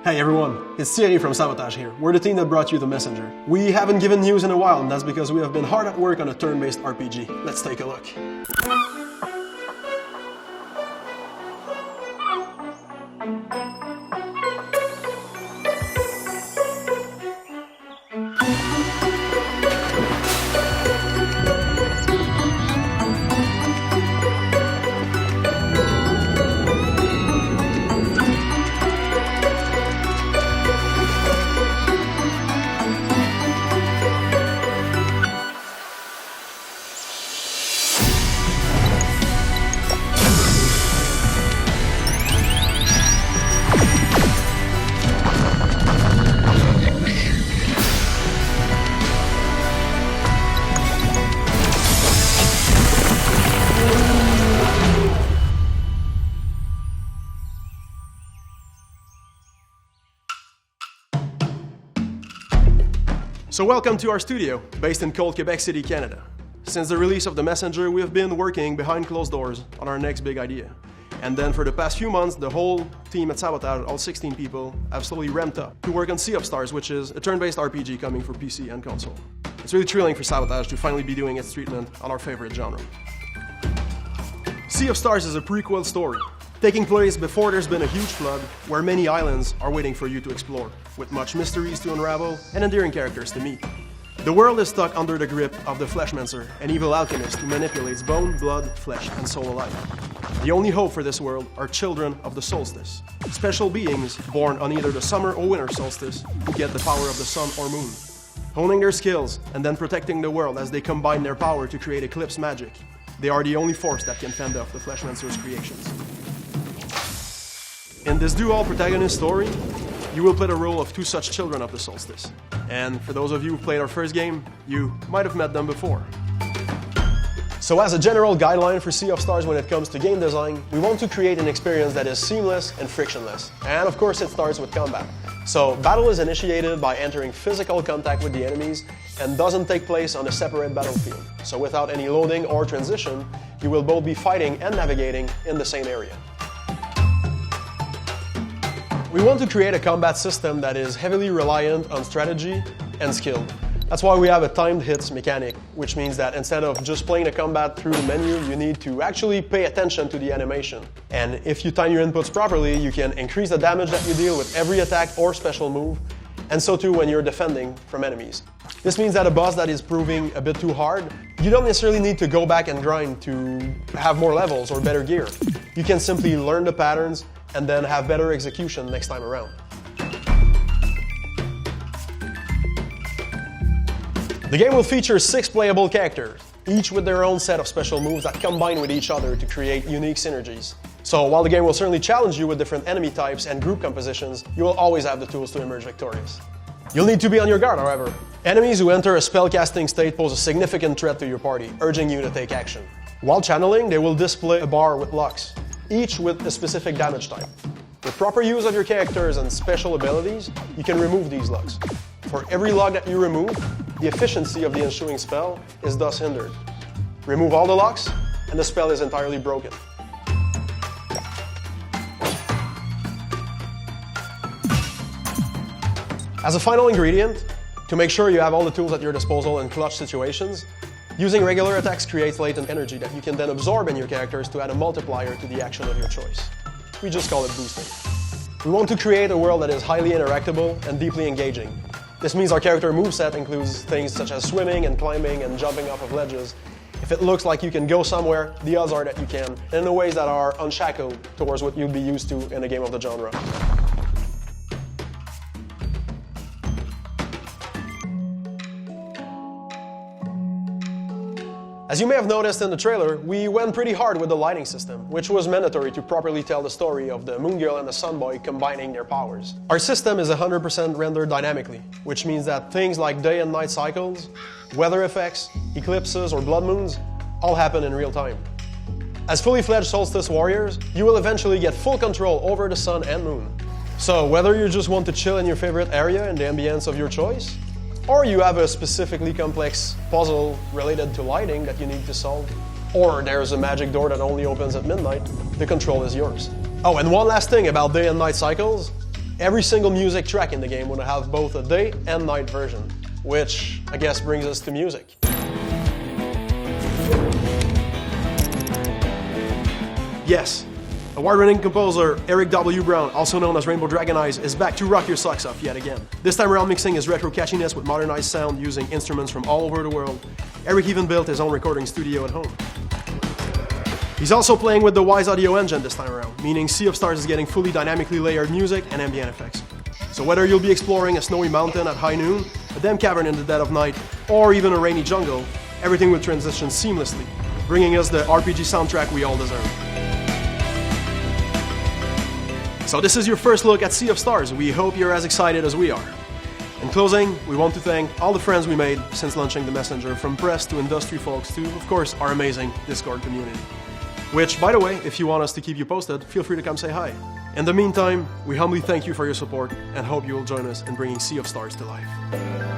Hey everyone, it's Thierry from Sabotage here. We're the team that brought you The Messenger. We haven't given news in a while, and that's because we have been hard at work on a turn-based RPG. Let's take a look. So welcome to our studio, based in cold Quebec City, Canada. Since the release of The Messenger, we have been working behind closed doors on our next big idea. And then for the past few months, the whole team at Sabotage, all 16 people, have slowly ramped up to work on Sea of Stars, which is a turn-based RPG coming for PC and console. It's really thrilling for Sabotage to finally be doing its treatment on our favorite genre. Sea of Stars is a prequel story, taking place before there's been a huge flood, where many islands are waiting for you to explore, with much mysteries to unravel and endearing characters to meet. The world is stuck under the grip of the Fleshmancer, an evil alchemist who manipulates bone, blood, flesh, and soul alike. The only hope for this world are children of the solstice, special beings born on either the summer or winter solstice who get the power of the sun or moon. Honing their skills and then protecting the world as they combine their power to create eclipse magic, they are the only force that can fend off the Fleshmancer's creations. In this dual protagonist story, you will play the role of two such children of the solstice. And for those of you who played our first game, you might have met them before. So as a general guideline for Sea of Stars when it comes to game design, we want to create an experience that is seamless and frictionless. And of course it starts with combat. So battle is initiated by entering physical contact with the enemies and doesn't take place on a separate battlefield. So without any loading or transition, you will both be fighting and navigating in the same area. We want to create a combat system that is heavily reliant on strategy and skill. That's why we have a timed hits mechanic, which means that instead of just playing the combat through the menu, you need to actually pay attention to the animation. And if you time your inputs properly, you can increase the damage that you deal with every attack or special move, and so too when you're defending from enemies. This means that a boss that is proving a bit too hard, you don't necessarily need to go back and grind to have more levels or better gear. You can simply learn the patterns and then have better execution next time around. The game will feature 6 playable characters, each with their own set of special moves that combine with each other to create unique synergies. So while the game will certainly challenge you with different enemy types and group compositions, you will always have the tools to emerge victorious. You'll need to be on your guard, however. Enemies who enter a spellcasting state pose a significant threat to your party, urging you to take action. While channeling, they will display a bar with locks, each with a specific damage type. With proper use of your characters and special abilities, you can remove these locks. For every lock that you remove, the efficiency of the ensuing spell is thus hindered. Remove all the locks, and the spell is entirely broken. As a final ingredient, to make sure you have all the tools at your disposal in clutch situations, using regular attacks creates latent energy that you can then absorb in your characters to add a multiplier to the action of your choice. We just call it boosting. We want to create a world that is highly interactable and deeply engaging. This means our character moveset includes things such as swimming and climbing and jumping off of ledges. If it looks like you can go somewhere, the odds are that you can, and in ways that are unshackled towards what you'd be used to in a game of the genre. As you may have noticed in the trailer, we went pretty hard with the lighting system, which was mandatory to properly tell the story of the Moon Girl and the Sun Boy combining their powers. Our system is 100% rendered dynamically, which means that things like day and night cycles, weather effects, eclipses, or blood moons all happen in real time. As fully fledged Solstice warriors, you will eventually get full control over the sun and moon. So whether you just want to chill in your favorite area in the ambience of your choice, or you have a specifically complex puzzle related to lighting that you need to solve, or there's a magic door that only opens at midnight, the control is yours. Oh, and one last thing about day and night cycles. Every single music track in the game would have both a day and night version, which I guess brings us to music. Yes, award-winning composer Eric W. Brown, also known as Rainbow Dragon Eyes, is back to rock your socks off yet again. This time around mixing his retro catchiness with modernized sound using instruments from all over the world. Eric even built his own recording studio at home. He's also playing with the Wise Audio engine this time around, meaning Sea of Stars is getting fully dynamically layered music and ambient effects. So whether you'll be exploring a snowy mountain at high noon, a damp cavern in the dead of night, or even a rainy jungle, everything will transition seamlessly, bringing us the RPG soundtrack we all deserve. So this is your first look at Sea of Stars. We hope you're as excited as we are. In closing, we want to thank all the friends we made since launching the Messenger, from press to industry folks to, of course, our amazing Discord community. Which, by the way, if you want us to keep you posted, feel free to come say hi. In the meantime, we humbly thank you for your support and hope you will join us in bringing Sea of Stars to life.